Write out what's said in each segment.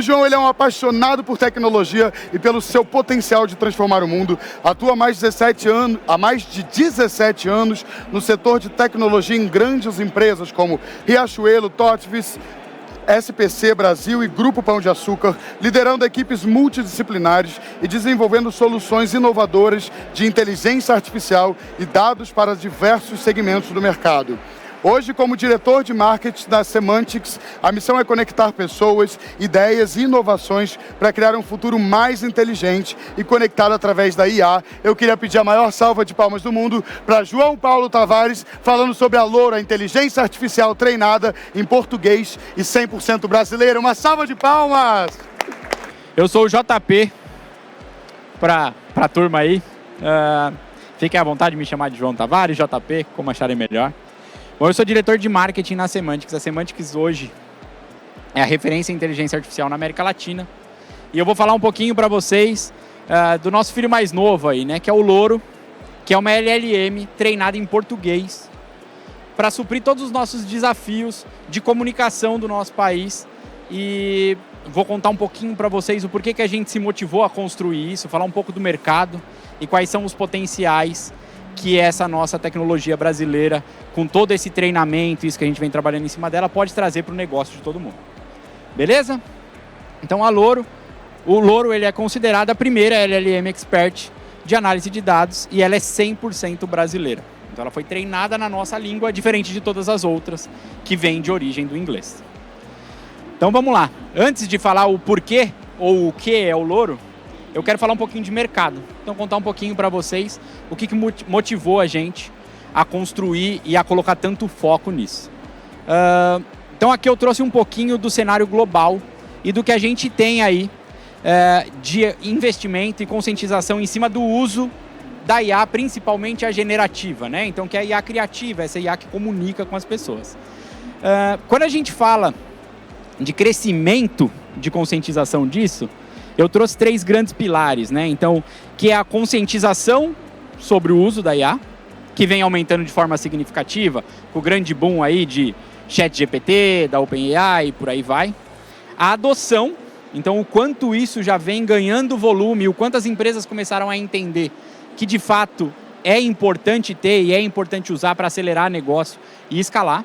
João ele é um apaixonado por tecnologia e pelo seu potencial de transformar o mundo. Atua há mais de 17 anos no setor de tecnologia em grandes empresas como Riachuelo, Totvis, SPC Brasil e Grupo Pão de Açúcar, liderando equipes multidisciplinares e desenvolvendo soluções inovadoras de inteligência artificial e dados para diversos segmentos do mercado. Hoje, como diretor de marketing da Semantics, a missão é conectar pessoas, ideias e inovações para criar um futuro mais inteligente e conectado através da IA. Eu queria pedir a maior salva de palmas do mundo para João Paulo Tavares, falando sobre a Louro, a inteligência artificial treinada em português e 100% brasileira. Uma salva de palmas! Eu sou o JP, para a turma aí. Fiquem à vontade de me chamar de João Tavares, JP, como acharem melhor. Bom, eu sou diretor de marketing na Semantics. A Semantics hoje é a referência em inteligência artificial na América Latina. E eu vou falar um pouquinho para vocês do nosso filho mais novo aí, né? Que é o Louro, que é uma LLM treinada em português para suprir todos os nossos desafios de comunicação do nosso país. E vou contar um pouquinho para vocês o porquê que a gente se motivou a construir isso, falar um pouco do mercado e quais são os potenciais que essa nossa tecnologia brasileira, com todo esse treinamento, isso que a gente vem trabalhando em cima dela, pode trazer para o negócio de todo mundo. Beleza? Então o Louro ele é considerada a primeira LLM Expert de análise de dados e ela é 100% brasileira. Então ela foi treinada na nossa língua, diferente de todas as outras que vêm de origem do inglês. Então vamos lá. Antes de falar o porquê ou o que é o Louro, eu quero falar um pouquinho de mercado. Então, contar um pouquinho para vocês o que motivou a gente a construir e a colocar tanto foco nisso. Então, aqui eu trouxe um pouquinho do cenário global e do que a gente tem aí de investimento e conscientização em cima do uso da IA, principalmente a generativa, né? Então, que é a IA criativa, essa IA que comunica com as pessoas. Quando a gente fala de crescimento de conscientização disso, eu trouxe 3 grandes pilares, né? Então, que é a conscientização sobre o uso da IA, que vem aumentando de forma significativa, com o grande boom aí de ChatGPT, da OpenAI e por aí vai. A adoção, então o quanto isso já vem ganhando volume, o quanto as empresas começaram a entender que de fato é importante ter e é importante usar para acelerar negócio e escalar.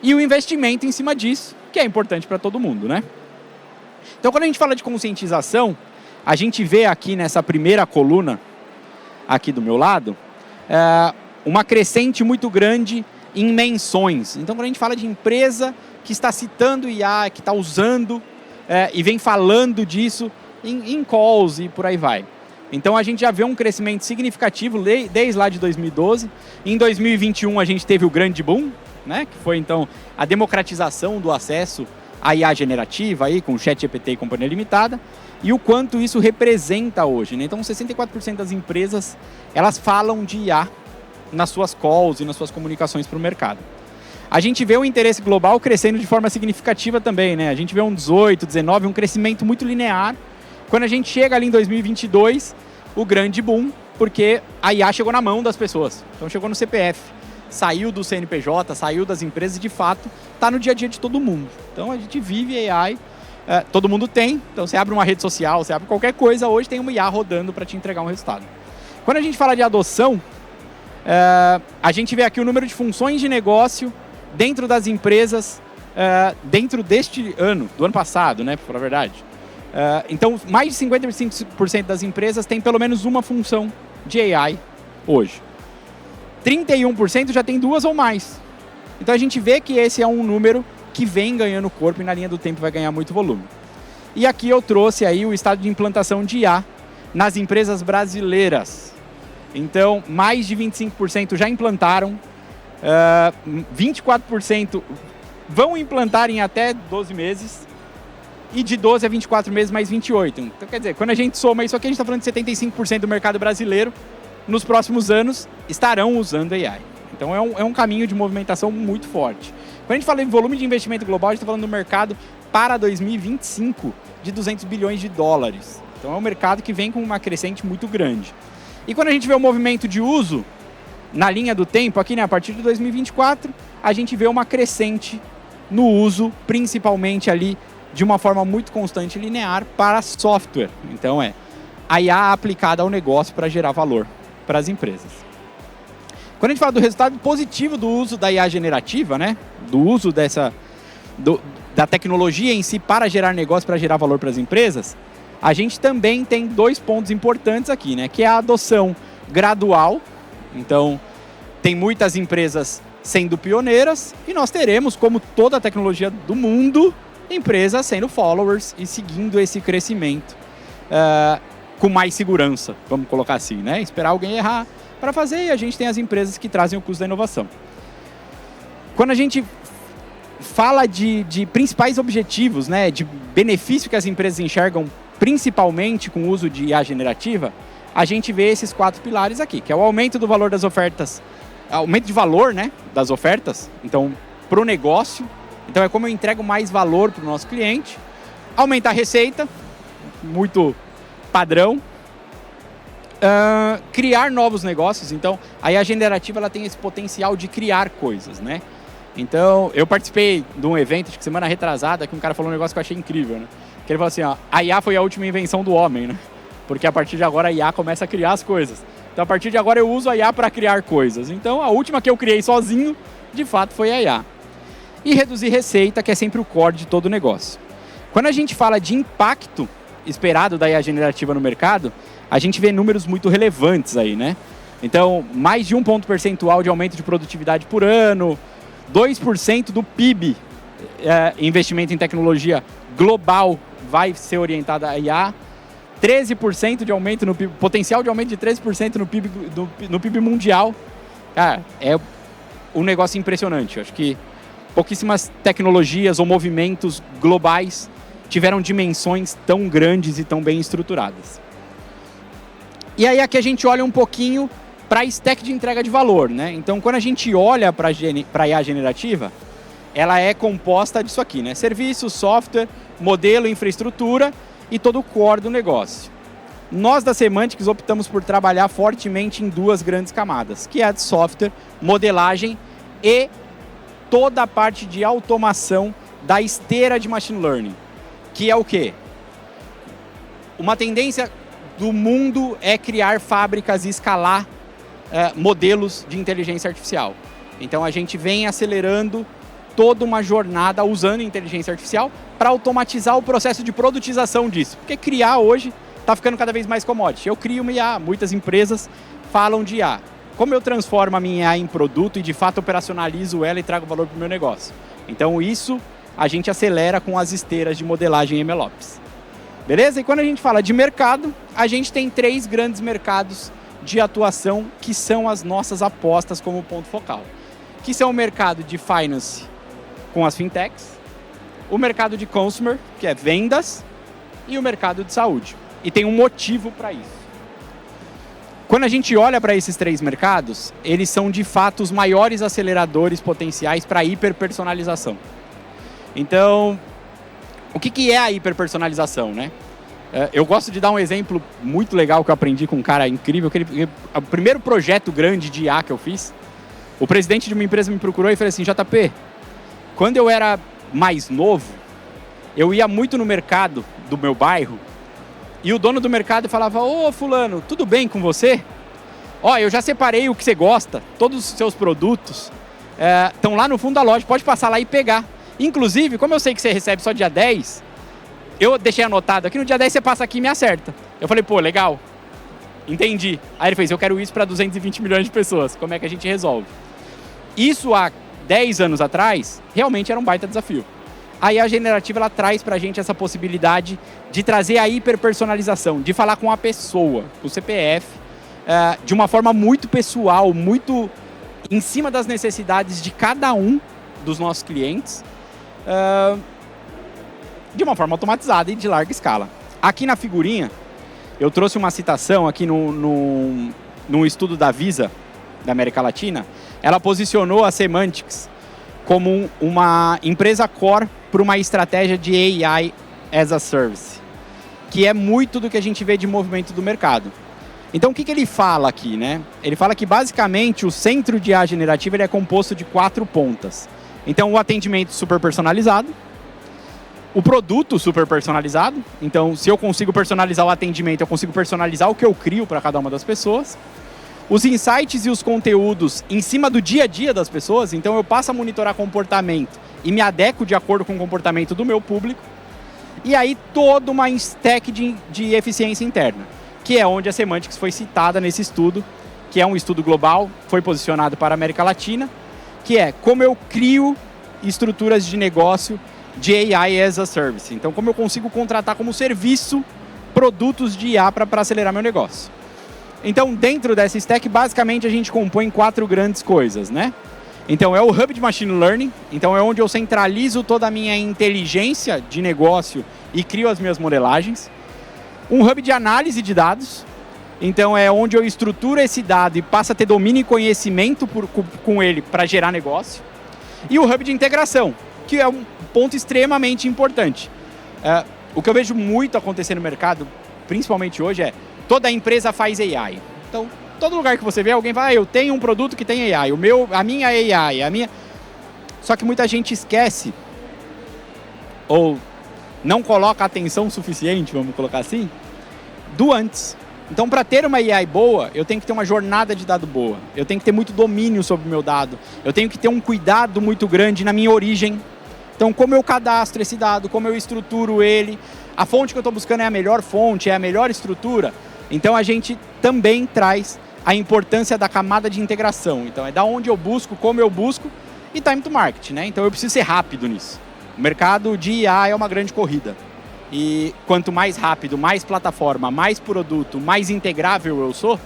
E o investimento em cima disso, que é importante para todo mundo, né? Então, quando a gente fala de conscientização, a gente vê aqui nessa primeira coluna, aqui do meu lado, uma crescente muito grande em menções. Então, quando a gente fala de empresa que está citando IA, que está usando e vem falando disso em calls e por aí vai. Então, a gente já vê um crescimento significativo desde lá de 2012. Em 2021, a gente teve o grande boom, né? Que foi, então, a democratização do acesso a IA generativa, aí, com o ChatGPT e companhia limitada, e o quanto isso representa hoje, né? Então, 64% das empresas, elas falam de IA nas suas calls e nas suas comunicações para o mercado. A gente vê o interesse global crescendo de forma significativa também, né? A gente vê um 18, 19, um crescimento muito linear. Quando a gente chega ali em 2022, o grande boom, porque a IA chegou na mão das pessoas. Então, chegou no CPF. Saiu do CNPJ, saiu das empresas e, de fato, está no dia a dia de todo mundo. Então, a gente vive AI, todo mundo tem. Então, você abre uma rede social, você abre qualquer coisa, hoje tem uma IA rodando para te entregar um resultado. Quando a gente fala de adoção, a gente vê aqui o número de funções de negócio dentro das empresas, dentro deste ano, do ano passado, né, para a verdade. Então, mais de 55% das empresas têm pelo menos uma função de AI hoje. 31% já tem 2 ou mais. Então a gente vê que esse é um número que vem ganhando corpo e na linha do tempo vai ganhar muito volume. E aqui eu trouxe aí o estado de implantação de IA nas empresas brasileiras. Então, mais de 25% já implantaram, 24% vão implantar em até 12 meses e de 12 a 24 meses mais 28%. Então, quer dizer, quando a gente soma isso aqui, a gente está falando de 75% do mercado brasileiro nos próximos anos estarão usando AI. Então é um caminho de movimentação muito forte. Quando a gente fala em volume de investimento global, a gente está falando do mercado para 2025 de 200 bilhões de dólares. Então é um mercado que vem com uma crescente muito grande. E quando a gente vê o movimento de uso na linha do tempo, aqui, né, a partir de 2024, a gente vê uma crescente no uso, principalmente ali de uma forma muito constante e linear para software. Então a IA aplicada ao negócio para gerar valor para as empresas. Quando a gente fala do resultado positivo do uso da IA generativa, né, do uso da tecnologia em si para gerar negócio, para gerar valor para as empresas, a gente também tem 2 pontos importantes aqui, né, que é a adoção gradual. Então, tem muitas empresas sendo pioneiras e nós teremos, como toda a tecnologia do mundo, empresas sendo followers e seguindo esse crescimento com mais segurança, vamos colocar assim, né? Esperar alguém errar para fazer, e a gente tem as empresas que trazem o custo da inovação. Quando a gente fala de principais objetivos, né, de benefício que as empresas enxergam principalmente com o uso de IA generativa, a gente vê esses 4 pilares aqui, que é o aumento do valor das ofertas, aumento de valor, né, das ofertas, então, para o negócio. Então, é como eu entrego mais valor para o nosso cliente. Aumentar a receita, muito padrão. Criar novos negócios. Então, a IA generativa ela tem esse potencial de criar coisas, né? Então, eu participei de um evento, acho que semana retrasada, que um cara falou um negócio que eu achei incrível, né? Que ele falou assim, ó, a IA foi a última invenção do homem, né? Porque a partir de agora a IA começa a criar as coisas. Então, a partir de agora eu uso a IA para criar coisas. Então, a última que eu criei sozinho, de fato, foi a IA. E reduzir receita, que é sempre o core de todo negócio. Quando a gente fala de impacto esperado da IA generativa no mercado, a gente vê números muito relevantes aí, né? Então, mais de 1 ponto percentual de aumento de produtividade por ano, 2% do PIB, investimento em tecnologia global, vai ser orientado a IA, 13% de aumento no PIB, potencial de aumento de 13% no PIB mundial. Cara, é um negócio impressionante. Eu acho que pouquíssimas tecnologias ou movimentos globais tiveram dimensões tão grandes e tão bem estruturadas. E aí aqui a gente olha um pouquinho para a stack de entrega de valor, né? Então, quando a gente olha para a IA generativa, ela é composta disso aqui, né? Serviço, software, modelo, infraestrutura e todo o core do negócio. Nós da Semantics optamos por trabalhar fortemente em 2 grandes camadas, que é a de software, modelagem e toda a parte de automação da esteira de machine learning, que é o quê? Uma tendência do mundo é criar fábricas e escalar modelos de inteligência artificial. Então a gente vem acelerando toda uma jornada usando inteligência artificial para automatizar o processo de produtização disso. Porque criar hoje está ficando cada vez mais commodity. Eu crio uma IA, muitas empresas falam de IA. Como eu transformo a minha IA em produto e de fato operacionalizo ela e trago valor para o meu negócio? Então isso a gente acelera com as esteiras de modelagem MLOps. Beleza? E quando a gente fala de mercado, a gente tem 3 grandes mercados de atuação que são as nossas apostas como ponto focal. Que são o mercado de finance com as fintechs, o mercado de consumer, que é vendas, e o mercado de saúde. E tem um motivo para isso. Quando a gente olha para esses 3 mercados, eles são de fato os maiores aceleradores potenciais para a hiperpersonalização. Então, o que é a hiperpersonalização, né? Eu gosto de dar um exemplo muito legal que eu aprendi com um cara incrível. O primeiro projeto grande de IA que eu fiz, o presidente de uma empresa me procurou e falou assim, JP, quando eu era mais novo, eu ia muito no mercado do meu bairro e o dono do mercado falava, ô fulano, tudo bem com você? Ó, eu já separei o que você gosta, todos os seus produtos estão lá no fundo da loja, pode passar lá e pegar. Inclusive, como eu sei que você recebe só dia 10, eu deixei anotado aqui, no dia 10 você passa aqui e me acerta. Eu falei, pô, legal, entendi. Aí ele fez, eu quero isso para 220 milhões de pessoas, como é que a gente resolve? Isso há 10 anos atrás, realmente era um baita desafio. A IA generativa, ela traz pra gente essa possibilidade de trazer a hiperpersonalização, de falar com a pessoa, o CPF, de uma forma muito pessoal, muito em cima das necessidades de cada um dos nossos clientes, de uma forma automatizada e de larga escala. Aqui na figurinha, eu trouxe uma citação aqui num estudo da Visa, da América Latina. Ela posicionou a Semantics como uma empresa core para uma estratégia de AI as a Service, que é muito do que a gente vê de movimento do mercado. Então, o que ele fala aqui, né? Ele fala que, basicamente, o centro de IA generativa ele é composto de 4 pontas. Então, o atendimento super personalizado, O produto super personalizado. Então, se eu consigo personalizar o atendimento, eu consigo personalizar o que eu crio para cada uma das pessoas. Os insights e os conteúdos em cima do dia a dia das pessoas. Então, eu passo a monitorar comportamento e me adequo de acordo com o comportamento do meu público. E aí, toda uma stack de eficiência interna, que é onde a Semantics foi citada nesse estudo, que é um estudo global, foi posicionado para a América Latina, que é como eu crio estruturas de negócio de AI as a Service. Então, como eu consigo contratar como serviço produtos de IA para acelerar meu negócio. Então, dentro dessa stack, basicamente, a gente compõe 4 grandes coisas, né? Então, é o Hub de Machine Learning. Então, é onde eu centralizo toda a minha inteligência de negócio e crio as minhas modelagens. Um Hub de análise de dados. Então, é onde eu estruturo esse dado e passo a ter domínio e conhecimento com ele para gerar negócio. E o Hub de integração, que é um ponto extremamente importante. O que eu vejo muito acontecer no mercado, principalmente hoje, é toda empresa faz AI. Então, todo lugar que você vê, alguém vai, eu tenho um produto que tem AI, a minha AI, a minha... Só que muita gente esquece, ou não coloca atenção suficiente, vamos colocar assim, do antes. Então, para ter uma AI boa, eu tenho que ter uma jornada de dado boa. Eu tenho que ter muito domínio sobre o meu dado. Eu tenho que ter um cuidado muito grande na minha origem. Então, como eu cadastro esse dado, como eu estruturo ele, a fonte que eu estou buscando é a melhor fonte, é a melhor estrutura. Então, a gente também traz a importância da camada de integração. Então, é da onde eu busco, como eu busco e time to market, né? Então, eu preciso ser rápido nisso. O mercado de IA é uma grande corrida. E quanto mais rápido, mais plataforma, mais produto, mais integrável eu sou,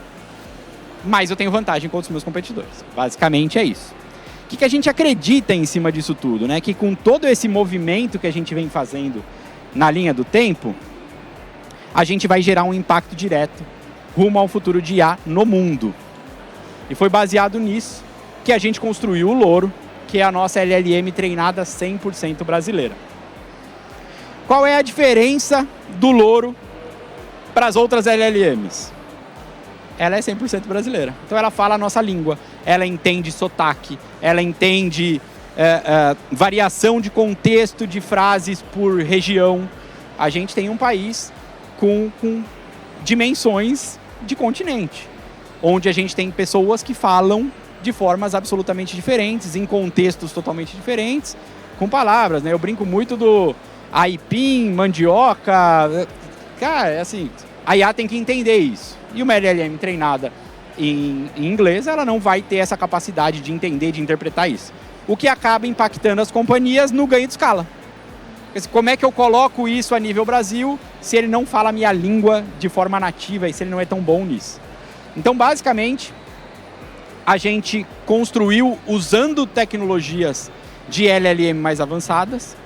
mais eu tenho vantagem contra os meus competidores. Basicamente é isso. O que a gente acredita em cima disso tudo, né? Que com todo esse movimento que a gente vem fazendo na linha do tempo, a gente vai gerar um impacto direto rumo ao futuro de IA no mundo. E foi baseado nisso que a gente construiu o Louro, que é a nossa LLM treinada 100% brasileira. Qual é a diferença do Louro para as outras LLMs? Ela é 100% brasileira. Então ela fala a nossa língua, ela entende sotaque, ela entende variação de contexto de frases por região. A gente tem um país com dimensões de continente, onde a gente tem pessoas que falam de formas absolutamente diferentes, em contextos totalmente diferentes, com palavras, né? Eu brinco muito do aipim, mandioca. Cara, é assim, a IA tem que entender isso. E uma LLM treinada em inglês, ela não vai ter essa capacidade de entender, de interpretar isso. O que acaba impactando as companhias no ganho de escala. Como é que eu coloco isso a nível Brasil se ele não fala a minha língua de forma nativa e se ele não é tão bom nisso? Então, basicamente, a gente construiu usando tecnologias de LLM mais avançadas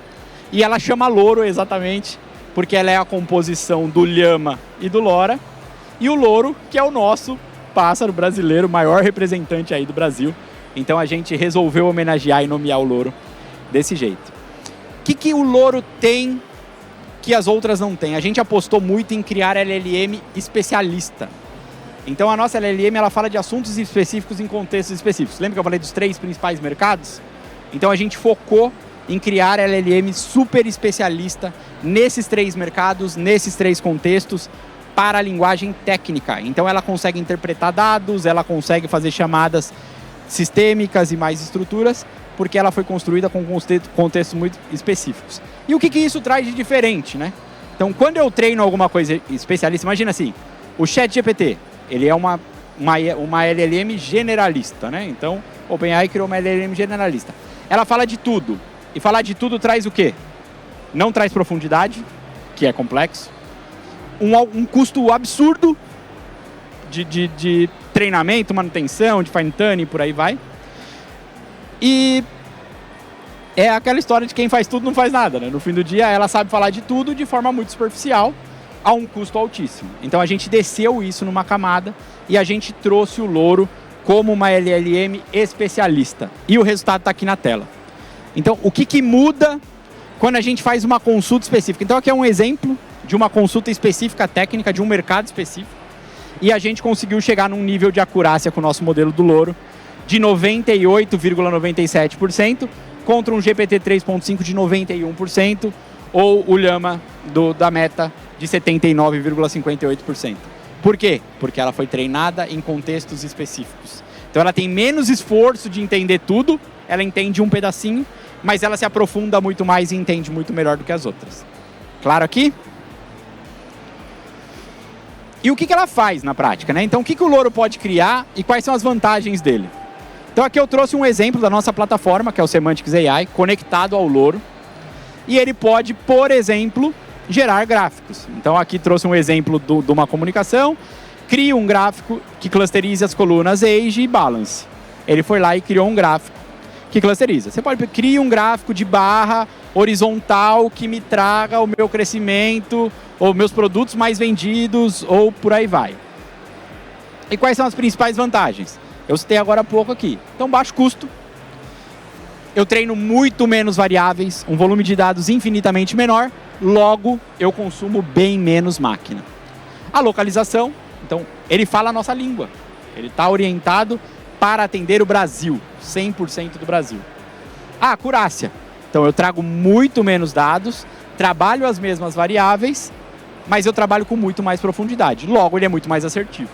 e ela chama Louro exatamente porque ela é a composição do Llama e do Lora, e o Louro, que é o nosso pássaro brasileiro, maior representante aí do Brasil. Então a gente resolveu homenagear e nomear o Louro desse jeito. O que o Louro tem que as outras não têm? A gente apostou muito em criar LLM especialista. Então a nossa LLM ela fala de assuntos específicos em contextos específicos. Lembra que eu falei dos 3 principais mercados? Então a gente focou em criar LLM super especialista nesses 3 mercados, nesses 3 contextos, para a linguagem técnica. Então ela consegue interpretar dados, ela consegue fazer chamadas sistêmicas e mais estruturas, porque ela foi construída com contextos muito específicos. E o que isso traz de diferente, né? Então, quando eu treino alguma coisa especialista, imagina assim, o ChatGPT, ele é uma LLM generalista, né? Então, OpenAI criou uma LLM generalista. Ela fala de tudo. E falar de tudo traz o quê? Não traz profundidade, que é complexo. Um custo absurdo de treinamento, manutenção, de fine-tuning, por aí vai. E é aquela história de quem faz tudo não faz nada, né? No fim do dia, ela sabe falar de tudo de forma muito superficial, a um custo altíssimo. Então, a gente desceu isso numa camada e a gente trouxe o Louro como uma LLM especialista. E o resultado está aqui na tela. Então, o que muda quando a gente faz uma consulta específica? Então, aqui é um exemplo de uma consulta específica técnica de um mercado específico. E a gente conseguiu chegar num nível de acurácia com o nosso modelo do Louro de 98,97% contra um GPT 3.5 de 91%, ou o Llama da Meta de 79,58%. Por quê? Porque ela foi treinada em contextos específicos. Então ela tem menos esforço de entender tudo, ela entende um pedacinho, mas ela se aprofunda muito mais e entende muito melhor do que as outras. Claro aqui? E o que ela faz na prática, né? Então o que o Louro pode criar e quais são as vantagens dele? Então aqui eu trouxe um exemplo da nossa plataforma, que é o Semantics AI, conectado ao Louro. E ele pode, por exemplo, gerar gráficos. Então aqui trouxe um exemplo de uma comunicação. Cria um gráfico que clusterize as colunas Age e Balance. Ele foi lá e criou um gráfico que clusteriza. Você pode criar um gráfico de barra horizontal que me traga o meu crescimento, ou meus produtos mais vendidos, ou por aí vai. E quais são as principais vantagens? Eu citei agora há pouco aqui. Então, baixo custo. Eu treino muito menos variáveis, um volume de dados infinitamente menor, logo eu consumo bem menos máquina. A localização, então, ele fala a nossa língua. Ele está orientado para atender o Brasil, 100% do Brasil. A acurácia. Então, eu trago muito menos dados, trabalho as mesmas variáveis, mas eu trabalho com muito mais profundidade. Logo, ele é muito mais assertivo.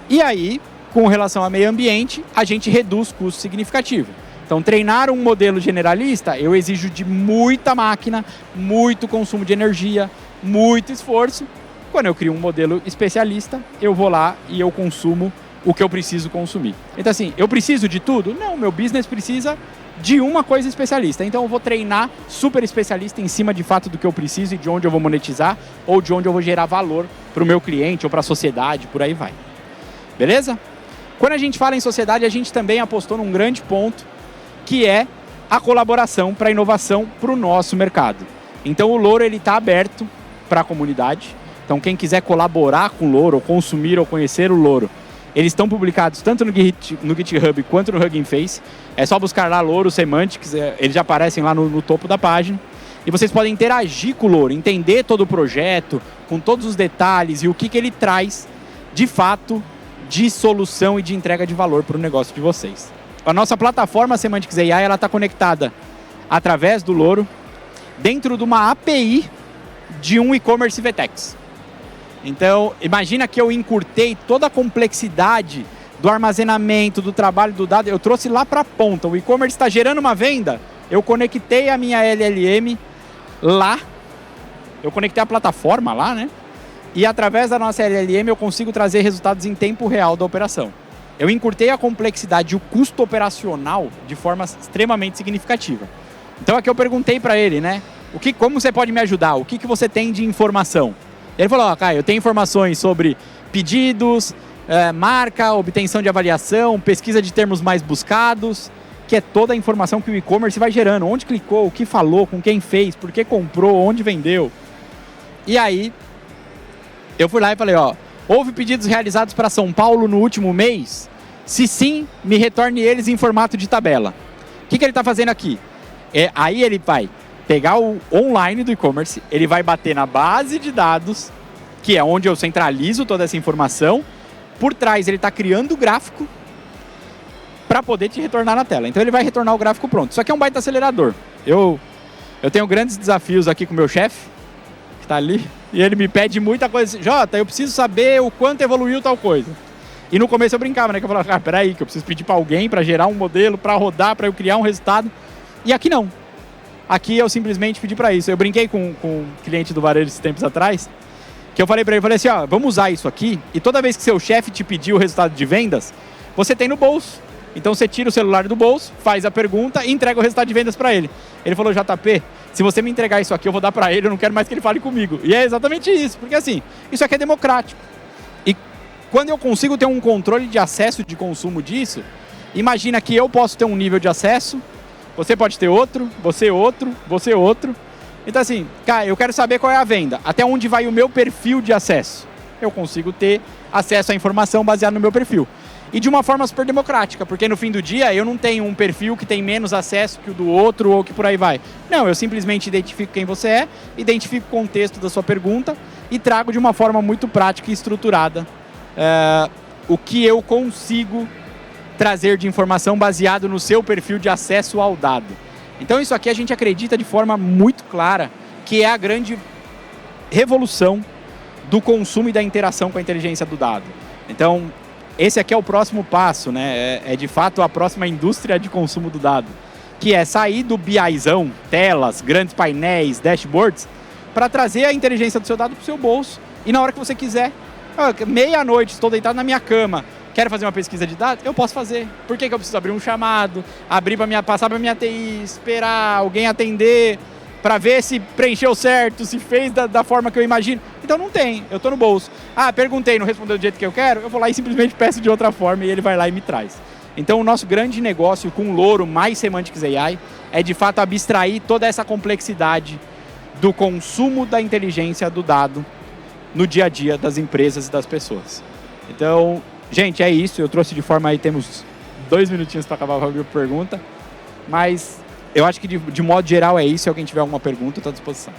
E aí, com relação ao meio ambiente, a gente reduz custo significativo. Então, treinar um modelo generalista, eu exijo de muita máquina, muito consumo de energia, muito esforço. Quando eu crio um modelo especialista, eu vou lá e eu consumo o que eu preciso consumir. Então, assim, eu preciso de tudo? Não, meu business precisa de uma coisa especialista. Então, eu vou treinar super especialista em cima de fato do que eu preciso e de onde eu vou monetizar ou de onde eu vou gerar valor para o meu cliente ou para a sociedade, por aí vai. Beleza? Quando a gente fala em sociedade, a gente também apostou num grande ponto, que é a colaboração para a inovação para o nosso mercado. Então, o Louro está aberto para a comunidade. Então, quem quiser colaborar com o Louro, ou consumir ou conhecer o Louro, eles estão publicados tanto no GitHub quanto no Hugging Face. É só buscar lá Louro Semantics, eles já aparecem lá no topo da página. E vocês podem interagir com o Louro, entender todo o projeto, com todos os detalhes e o que ele traz, de fato, de solução e de entrega de valor para o negócio de vocês. A nossa plataforma Semantics AI está conectada através do Louro dentro de uma API de um e-commerce VTEX. Então, imagina que eu encurtei toda a complexidade do armazenamento, do trabalho do dado, eu trouxe lá para a ponta. O e-commerce está gerando uma venda, eu conectei a minha LLM lá, eu conectei a plataforma lá, né? E através da nossa LLM eu consigo trazer resultados em tempo real da operação. Eu encurtei a complexidade e o custo operacional de forma extremamente significativa. Então aqui eu perguntei para ele, né? Como você pode me ajudar? O que você tem de informação? Ele falou, Caio, eu tenho informações sobre pedidos, marca, obtenção de avaliação, pesquisa de termos mais buscados, que é toda a informação que o e-commerce vai gerando. Onde clicou, o que falou, com quem fez, por que comprou, onde vendeu. E aí, eu fui lá e falei, houve pedidos realizados para São Paulo no último mês? Se sim, me retorne eles em formato de tabela. O que ele está fazendo aqui? Aí ele vai pegar o online do e-commerce, ele vai bater na base de dados, que é onde eu centralizo toda essa informação. Por trás ele está criando o gráfico para poder te retornar na tela. Então ele vai retornar o gráfico pronto. Isso aqui é um baita acelerador. Eu tenho grandes desafios aqui com o meu chefe, que está ali, e ele me pede muita coisa. Jota, eu preciso saber o quanto evoluiu tal coisa. E no começo eu brincava, né? Que eu falava, peraí, que eu preciso pedir para alguém para gerar um modelo, para rodar, para eu criar um resultado. E aqui não. Aqui eu simplesmente pedi para isso. Eu brinquei com um cliente do varejo esses tempos atrás, que eu falei para ele, assim, vamos usar isso aqui, e toda vez que seu chefe te pedir o resultado de vendas, você tem no bolso. Então você tira o celular do bolso, faz a pergunta e entrega o resultado de vendas para ele. Ele falou, JP, se você me entregar isso aqui, eu vou dar para ele, eu não quero mais que ele fale comigo. E é exatamente isso, porque assim, isso aqui é democrático. E quando eu consigo ter um controle de acesso de consumo disso, imagina que eu posso ter um nível de acesso, você pode ter outro, você outro, você outro. Então assim, cara, eu quero saber qual é a venda, até onde vai o meu perfil de acesso. Eu consigo ter acesso à informação baseada no meu perfil. E de uma forma super democrática, porque no fim do dia eu não tenho um perfil que tem menos acesso que o do outro ou que por aí vai. Não, eu simplesmente identifico quem você é, identifico o contexto da sua pergunta e trago de uma forma muito prática e estruturada o que eu consigo trazer de informação baseado no seu perfil de acesso ao dado. Então isso aqui a gente acredita de forma muito clara que é a grande revolução do consumo e da interação com a inteligência do dado. Então, esse aqui é o próximo passo, né? É de fato a próxima indústria de consumo do dado, que é sair do BIzão, telas, grandes painéis, dashboards, para trazer a inteligência do seu dado para o seu bolso e na hora que você quiser. Meia-noite, estou deitado na minha cama, quero fazer uma pesquisa de dados? Eu posso fazer. Por que eu preciso abrir um chamado, passar para minha TI, esperar alguém atender, para ver se preencheu certo, se fez da forma que eu imagino? Então não tem, eu estou no bolso. Perguntei, não respondeu do jeito que eu quero, eu vou lá e simplesmente peço de outra forma e ele vai lá e me traz. Então o nosso grande negócio com o Louro mais Semantics AI é de fato abstrair toda essa complexidade do consumo da inteligência do dado no dia a dia das empresas e das pessoas. Então, gente, é isso. Eu trouxe de forma aí, temos 2 minutinhos para acabar a minha pergunta, mas eu acho que de modo geral é isso. Se alguém tiver alguma pergunta, estou à disposição.